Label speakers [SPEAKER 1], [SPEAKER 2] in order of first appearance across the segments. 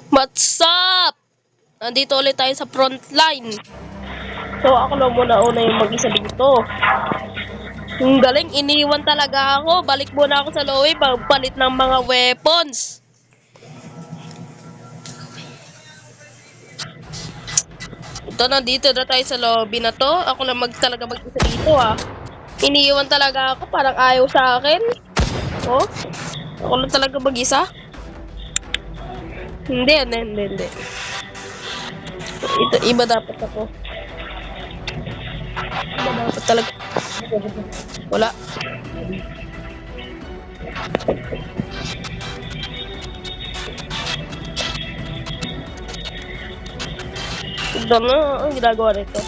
[SPEAKER 1] What's up? Nandito ulit tayo sa front line. So, ako lang muna una yung mag-isa dito. Ang galing, iniwan talaga ako. Balik muna ako sa lobby, pagpalit ng mga weapons. Ito, nandito na tayo sa lobby na to. Ako lang talaga mag-isa dito Iniwan talaga ako, parang ayaw sa akin. Oh, ako lang talaga mag-isa. Hindi. Ito, iba dapat ako. Iba dapat talaga. Wala. Ito na, ang ginagawa nito.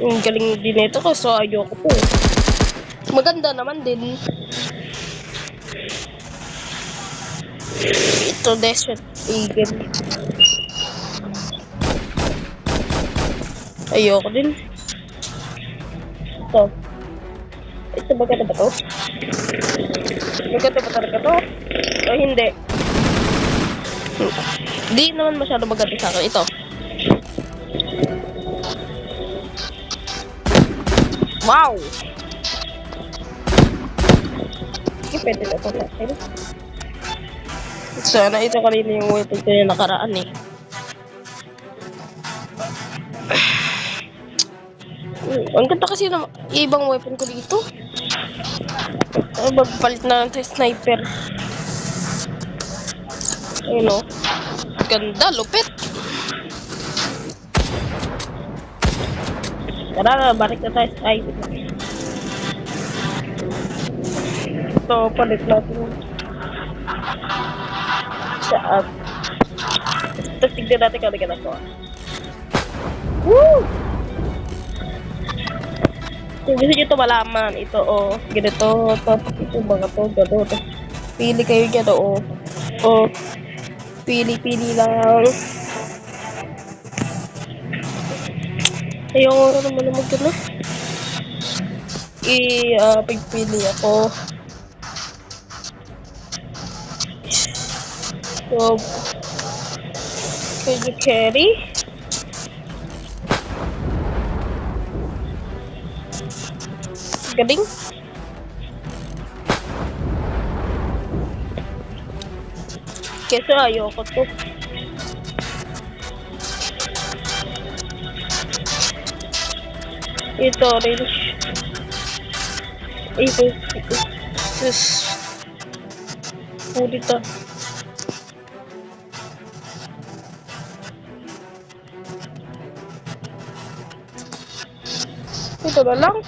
[SPEAKER 1] Ang galing din ito kasi ayoko po. Maganda naman din. Ito, Desert Eagle. Ayoko din. Ito. Ito, maganda ba to? Maganda ba talaga to? O hindi? Hindi naman masyado maganda sa akin. Ito. Wow! Sige, pwede na ito natin. Sana ito kanina yung weapon ko yung nakaraan Ang ganda kasi ng ibang weapon ko dito. Magpalit na lang tayo sniper. Ayun o. Ganda, lupit. Tara, balik na tayo sniper. Ito, palit natin. Saan? Tapos tignan natin kung ano to. Woo! Kung gusto nyo ito malaman, ito ganito, tapos ito mga to, gano'n. Pili kayo dyan pili lang. Ayoko naman gano'n. Pagpili ako. So, can you carry? Galing. Kasi ayoko to. Ito, range. Ito. Dito. Ito na lang.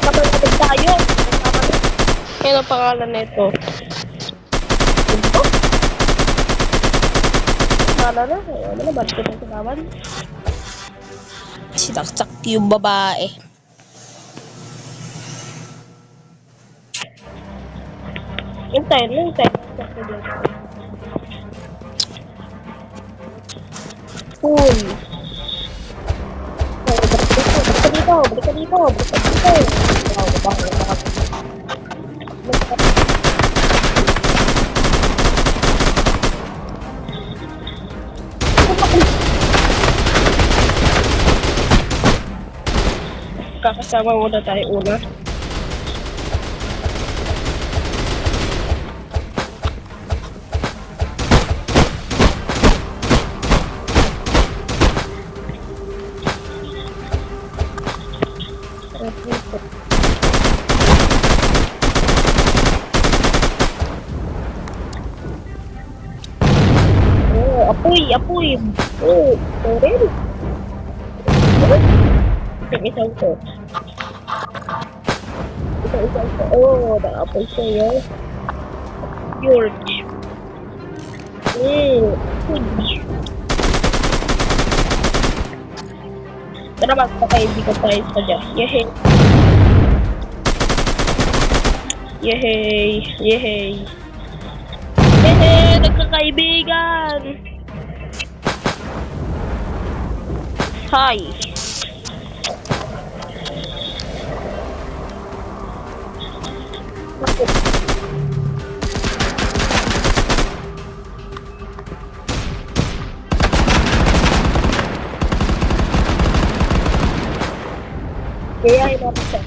[SPEAKER 1] Kapag tayo. Yan ang pangalan nito. Ito? Wala na. Ba't ko na sinawan? Sinaksak yung babae. Hintay. Cool. Balik ka dito. Kakasama muna tayo una. Apoy. Sorry. Isang ko. Naapoy sa'yo. George. Tara, magpakaibigan tayo sa dyan. Yehey. Nagkakaibigan. Hi. Gayahin natin siya.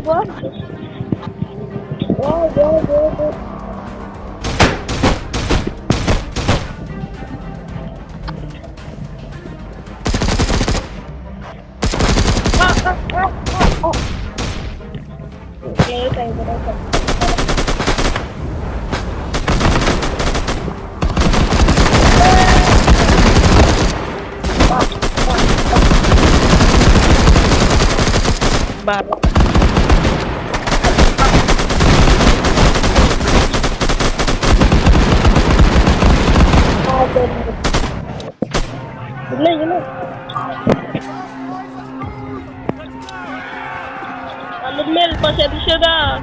[SPEAKER 1] Wag. Okay, tayo na lang. Barok. Yun na. Alon Mel, pasensya na.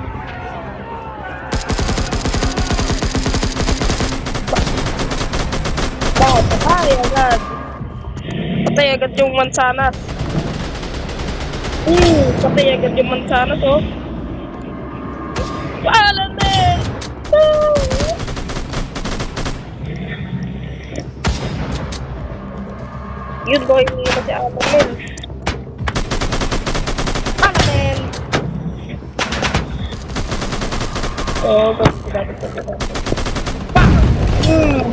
[SPEAKER 1] Patay agad. Patay agad yung mansanas. Patay agad yung mansanas, oh. Alon Mel! Yun ko, hindi na si Alon Mel. Alon Mel! Oh,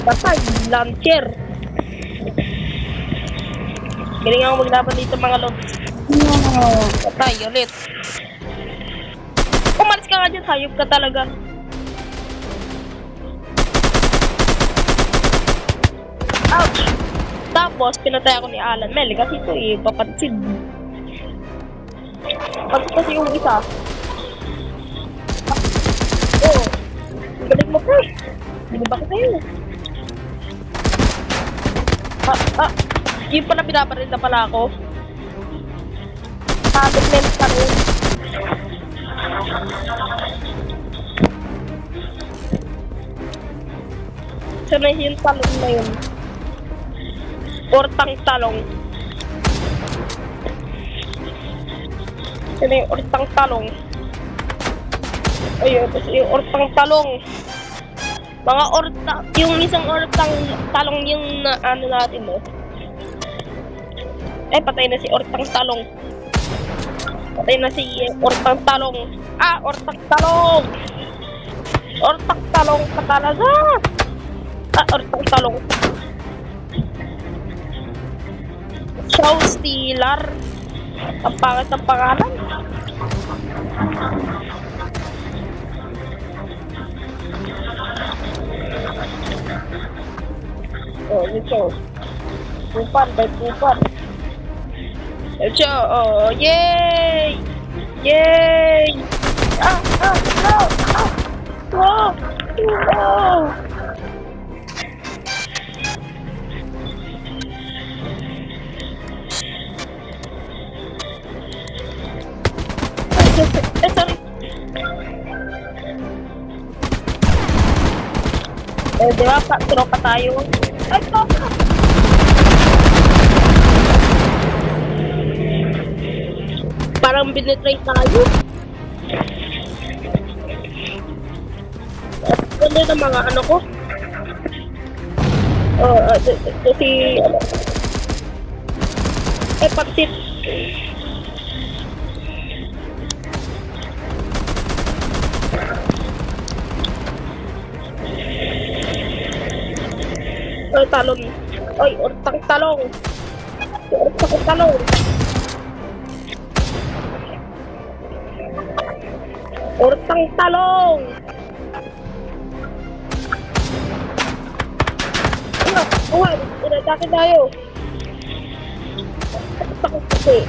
[SPEAKER 1] patay, launcher. Galing ako maglaban dito mga lods. Patay ulit. Umalis ka nga dyan, hayop ka talaga. Ouch! Tapos, pinatay ako ni Alan Mel kasi ito papansin. Kasi yung isa. Oh, galing mo pa. Hindi ba kita yun? Yung pala binabaril na pala ako. Nag-lens pa rin. Sana yung talong na yun. Ortang talong. Sana yung ortang talong. Ayun, tapos yung ortang talong. Mga ortang, yung isang ortang talong yung ano natin, no? Patay na si ortang talong. Patay na si ortang talong. Ortang talong! Ortang talong ka talaga! Ortang talong. Show Stealer. Ang pangit ng pangalan. Oh, ito. Kupan. Ito, yay! Yay! Wow! Sorry. Diba? Tropa tayo. Tropa! Parang binitray tayo. Ganda ng mga ano ko. Si pansit. Talon. Ortang talong. Ortang talong. Ortang talong. Inatake tayo. Takot kasi.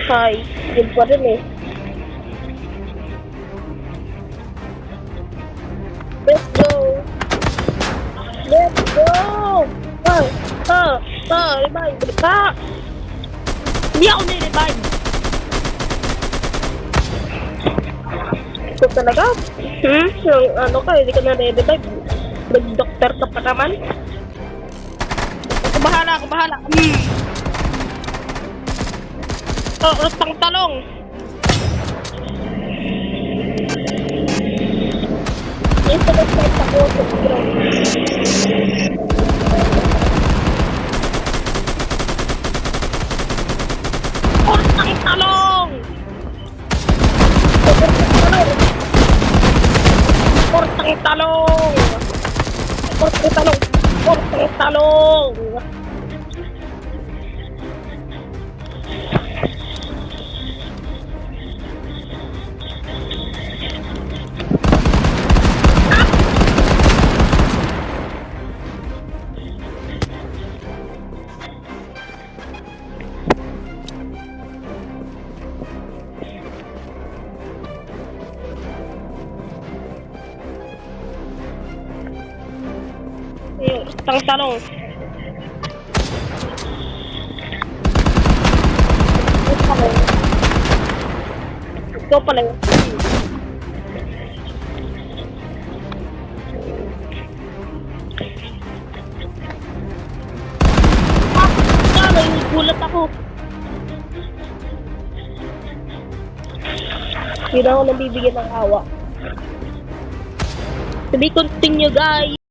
[SPEAKER 1] Hi, good pa rin eh. Let's go! Let's go! Iba, balik ka! Hindi ako nire-revive. Ito talaga? Yung ano ka, hindi ka nare-revive. Nag-doctor ka pa naman. Ako bahala. Oh, utang talong. Ito na start ako. Utang talong! Utang talong! Utang talong! Ayun, utang talong. Ito pala yun. Gulat ako. Hindi na ako nabibigyan ng awa. To be continue, guys.